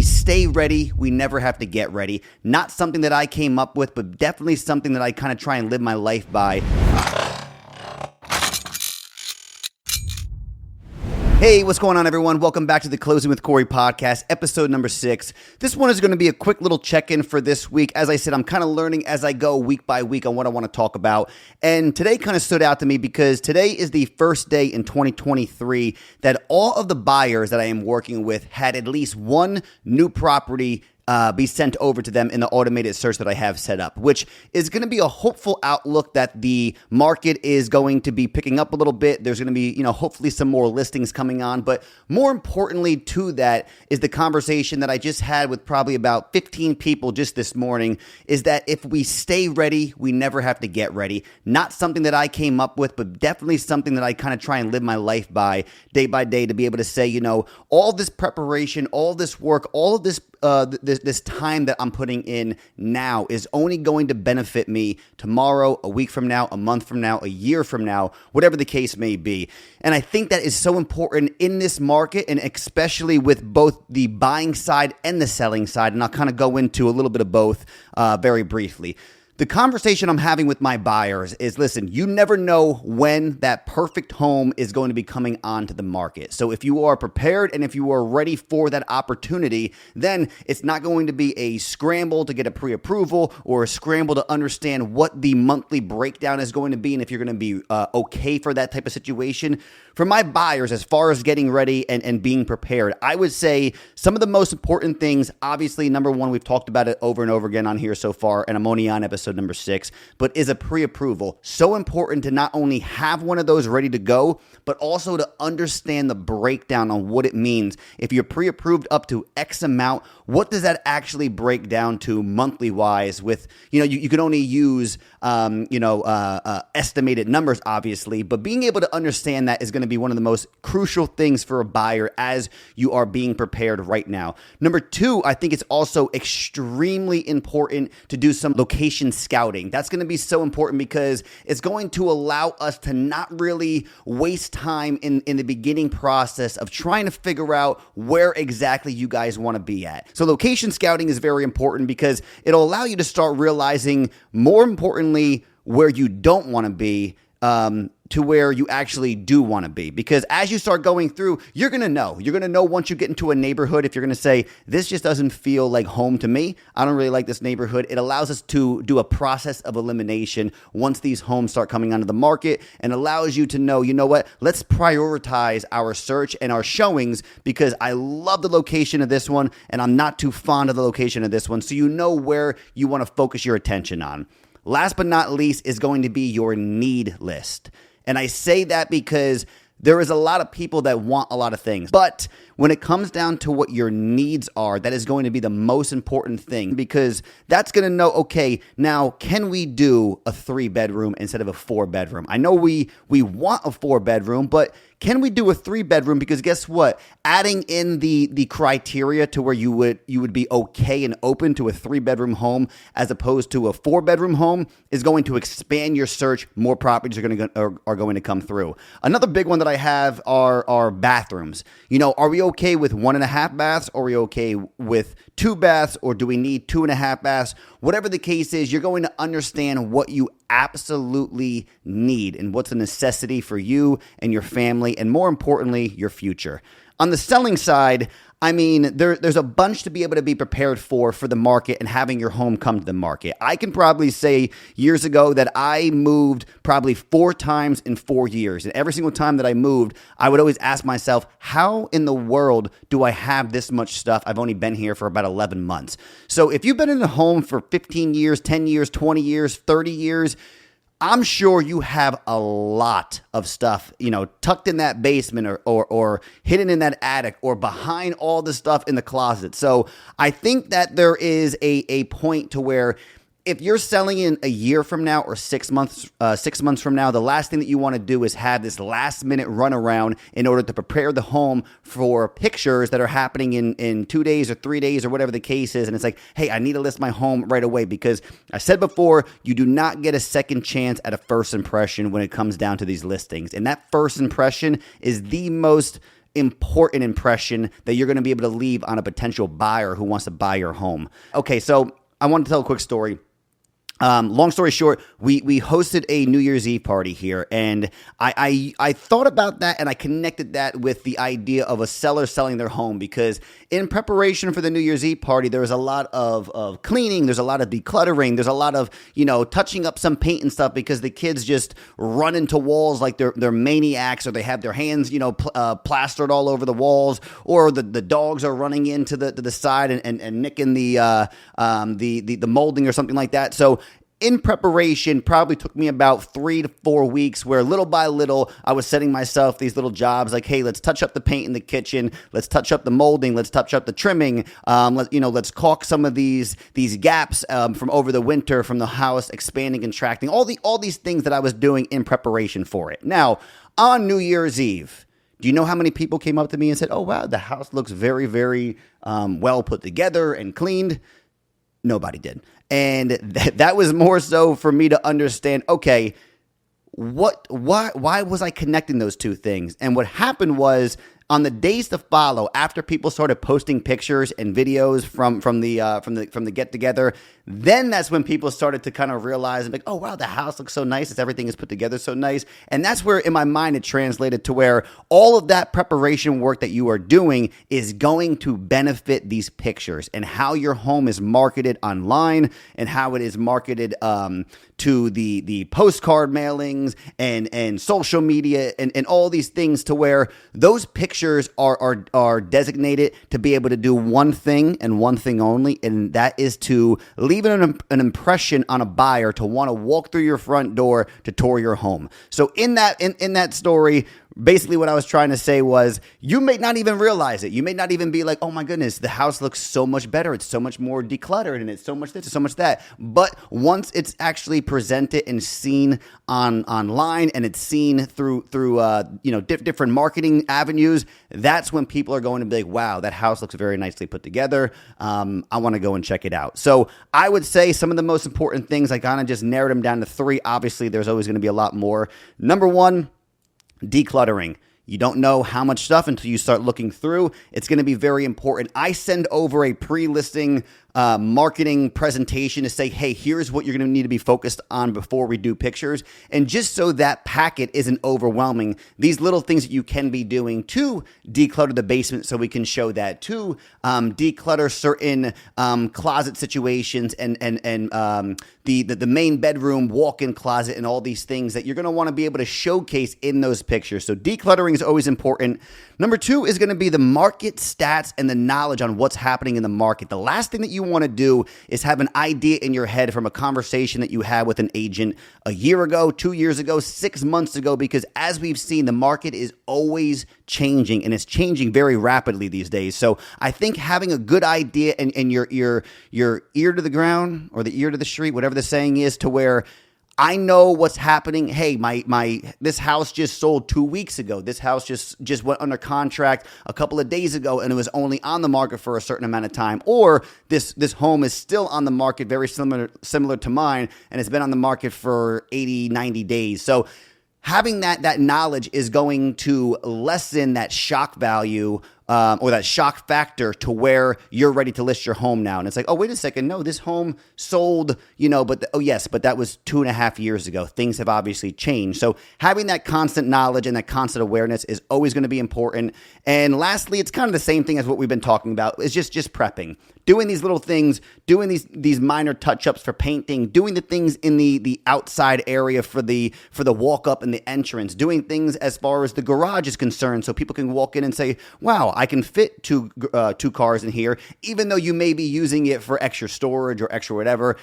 stay ready, we never have to get ready. Not something that I came up with, but definitely something that I kind of try and live my life by. Hey, what's going on, everyone? Welcome back to the Closing with Corey podcast, episode number 6. This one is going to be a quick little check-in for this week. As I said, I'm kind of learning as I go week by week on what I want to talk about. And today kind of stood out to me because today is the first day in 2023 that all of the buyers that I am working with had at least one new property be sent over to them in the automated search that I have set up, which is going to be a hopeful outlook that the market is going to be picking up a little bit. There's going to be, hopefully some more listings coming on. But more importantly to that is the conversation that I just had with probably about 15 people just this morning, is that if we stay ready, we never have to get ready. Not something that I came up with, but definitely something that I kind of try and live my life by day, to be able to say, all this preparation, all this work, all of this this time that I'm putting in now is only going to benefit me tomorrow, a week from now, a month from now, a year from now, whatever the case may be. And I think that is so important in this market, and especially with both the buying side and the selling side. And I'll kind of go into a little bit of both very briefly. The conversation I'm having with my buyers is, listen, you never know when that perfect home is going to be coming onto the market. So if you are prepared and if you are ready for that opportunity, then it's not going to be a scramble to get a pre-approval or a scramble to understand what the monthly breakdown is going to be and if you're going to be okay for that type of situation. For my buyers, as far as getting ready and being prepared, I would say some of the most important things, obviously, number one, we've talked about it over and over again on here so far, and I'm only on episode number 6, but is a pre-approval. So important to not only have one of those ready to go, but also to understand the breakdown on what it means. If you're pre-approved up to X amount, what does that actually break down to monthly wise with, you can only use, estimated numbers, obviously, but being able to understand that is going to be one of the most crucial things for a buyer as you are being prepared right now. Number 2, I think it's also extremely important to do some location scouting. That's going to be so important because it's going to allow us to not really waste time in the beginning process of trying to figure out where exactly you guys want to be at. So location scouting is very important because it'll allow you to start realizing, more importantly, where you don't want to be, to where you actually do want to be. Because as you start going through, you're going to know. You're going to know once you get into a neighborhood, if you're going to say, this just doesn't feel like home to me. I don't really like this neighborhood. It allows us to do a process of elimination once these homes start coming onto the market, and allows you to know, let's prioritize our search and our showings because I love the location of this one and I'm not too fond of the location of this one. So you know where you want to focus your attention on. Last but not least is going to be your need list. And I say that because there is a lot of people that want a lot of things. But when it comes down to what your needs are, that is going to be the most important thing, because that's going to know, okay, now can we do a 3-bedroom instead of a 4-bedroom? I know we want a 4-bedroom, but can we do a 3-bedroom? Because guess what? Adding in the criteria to where you would be okay and open to a 3-bedroom home as opposed to a 4-bedroom home is going to expand your search. More properties are going to come through. Another big one that I have are bathrooms. Are we okay with 1.5 baths? Are we okay with 2 baths? Or do we need 2.5 baths? Whatever the case is, you're going to understand what you absolutely need and what's a necessity for you and your family, and more importantly, your future. On the selling side, there's a bunch to be able to be prepared for the market and having your home come to the market. I can probably say years ago that I moved probably 4 times in 4 years. And every single time that I moved, I would always ask myself, how in the world do I have this much stuff? I've only been here for about 11 months. So if you've been in a home for 15 years, 10 years, 20 years, 30 years, I'm sure you have a lot of stuff, tucked in that basement or hidden in that attic or behind all the stuff in the closet. So I think that there is a point to where if you're selling in a year from now or 6 months from now, the last thing that you want to do is have this last minute runaround in order to prepare the home for pictures that are happening in 2 days or 3 days or whatever the case is. And it's like, hey, I need to list my home right away, because I said before, you do not get a second chance at a first impression when it comes down to these listings. And that first impression is the most important impression that you're going to be able to leave on a potential buyer who wants to buy your home. Okay, so I want to tell a quick story. Long story short, we hosted a New Year's Eve party here, and I thought about that, and I connected that with the idea of a seller selling their home, because in preparation for the New Year's Eve party, there was a lot of cleaning, there's a lot of decluttering, there's a lot of, touching up some paint and stuff, because the kids just run into walls like they're maniacs, or they have their hands, plastered all over the walls, or the dogs are running into the side and nicking the molding or something like that. So in preparation, probably took me about 3 to 4 weeks, where little by little I was setting myself these little jobs like, hey, let's touch up the paint in the kitchen, let's touch up the molding, let's touch up the trimming, let's caulk some of these gaps from over the winter from the house expanding, contracting, all these things that I was doing in preparation for it. Now, on New Year's Eve, do you know how many people came up to me and said, oh, wow, the house looks very, very well put together and cleaned? Nobody did. And that was more so for me to understand, okay, why was I connecting those two things? And what happened was, on the days to follow, after people started posting pictures and videos from the get together, then that's when people started to kind of realize, like, oh wow, the house looks so nice, everything is put together so nice. And that's where in my mind it translated to where all of that preparation work that you are doing is going to benefit these pictures, and how your home is marketed online, and how it is marketed to the postcard mailings and social media and all these things, to where those pictures are designated to be able to do one thing and one thing only, and that is to leave an impression on a buyer to want to walk through your front door to tour your home. So in that story, basically what I was trying to say was, you may not even realize it. You may not even be like, oh my goodness, the house looks so much better. It's so much more decluttered, and it's so much this, so much that. But once it's actually presented and seen online, and it's seen through different marketing avenues, that's when people are going to be like, wow, that house looks very nicely put together. I want to go and check it out. So I would say some of the most important things, I kind of just narrowed them down to 3. Obviously, there's always going to be a lot more. Number 1, decluttering. You don't know how much stuff until you start looking through. It's going to be very important. I send over a pre-listing marketing presentation to say, hey, here's what you're going to need to be focused on before we do pictures. And just so that packet isn't overwhelming, these little things that you can be doing to declutter the basement, so we can show that, to declutter certain closet situations and the main bedroom walk-in closet, and all these things that you're going to want to be able to showcase in those pictures. So decluttering is always important. Number 2 is going to be the market stats and the knowledge on what's happening in the market. The last thing that you want to do is have an idea in your head from a conversation that you had with an agent a year ago, 2 years ago, 6 months ago, because as we've seen, the market is always changing, and it's changing very rapidly these days. So I think having a good idea and your ear to the ground, or the ear to the street, whatever the saying is, to where I know what's happening. Hey, this house just sold 2 weeks ago. This house just went under contract a couple of days ago, and it was only on the market for a certain amount of time. Or this home is still on the market, very similar to mine, and it's been on the market for 80, 90 days. So having that knowledge is going to lessen that shock value, or that shock factor, to where you're ready to list your home now. And it's like, oh, wait a second. No, this home sold, but that was 2.5 years ago. Things have obviously changed. So having that constant knowledge and that constant awareness is always going to be important. And lastly, it's kind of the same thing as what we've been talking about. It's just prepping. Doing these little things, doing these minor touch-ups for painting, doing the things in the outside area for the walk-up and the entrance, doing things as far as the garage is concerned, so people can walk in and say, wow, I can fit two cars in here, even though you may be using it for extra storage or extra whatever,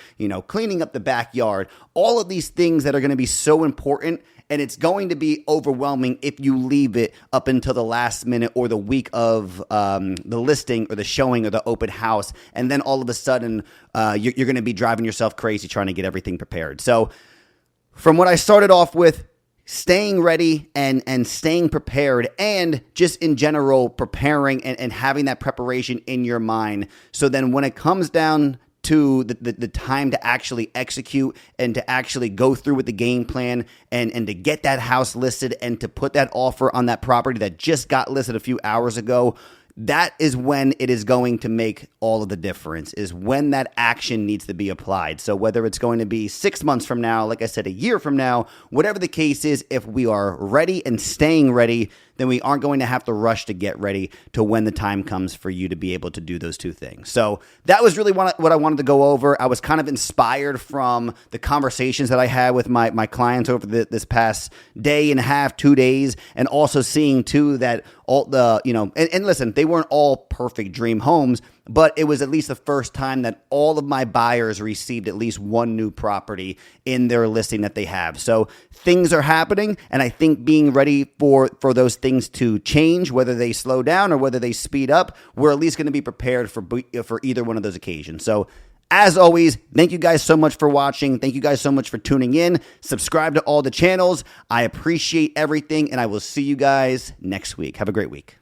cleaning up the backyard. All of these things that are going to be so important, and it's going to be overwhelming if you leave it up until the last minute or the week of the listing or the showing or the open house. And then all of a sudden, you're going to be driving yourself crazy trying to get everything prepared. So from what I started off with, staying ready and staying prepared, and just in general preparing and having that preparation in your mind. So then when it comes down to the time to actually execute and to actually go through with the game plan and to get that house listed and to put that offer on that property that just got listed a few hours ago, that is when it is going to make all of the difference, is when that action needs to be applied. So whether it's going to be 6 months from now, like I said, a year from now, whatever the case is, if we are ready and staying ready, then we aren't going to have to rush to get ready to when the time comes for you to be able to do those two things. So that was really what I wanted to go over. I was kind of inspired from the conversations that I had with my clients over this past day and a half, 2 days, and also seeing too that all the, and listen, they weren't all perfect dream homes, but it was at least the first time that all of my buyers received at least one new property in their listing that they have. So things are happening, and I think being ready for those things to change, whether they slow down or whether they speed up, we're at least going to be prepared for either one of those occasions. So as always, thank you guys so much for watching. Thank you guys so much for tuning in. Subscribe to all the channels. I appreciate everything, and I will see you guys next week. Have a great week.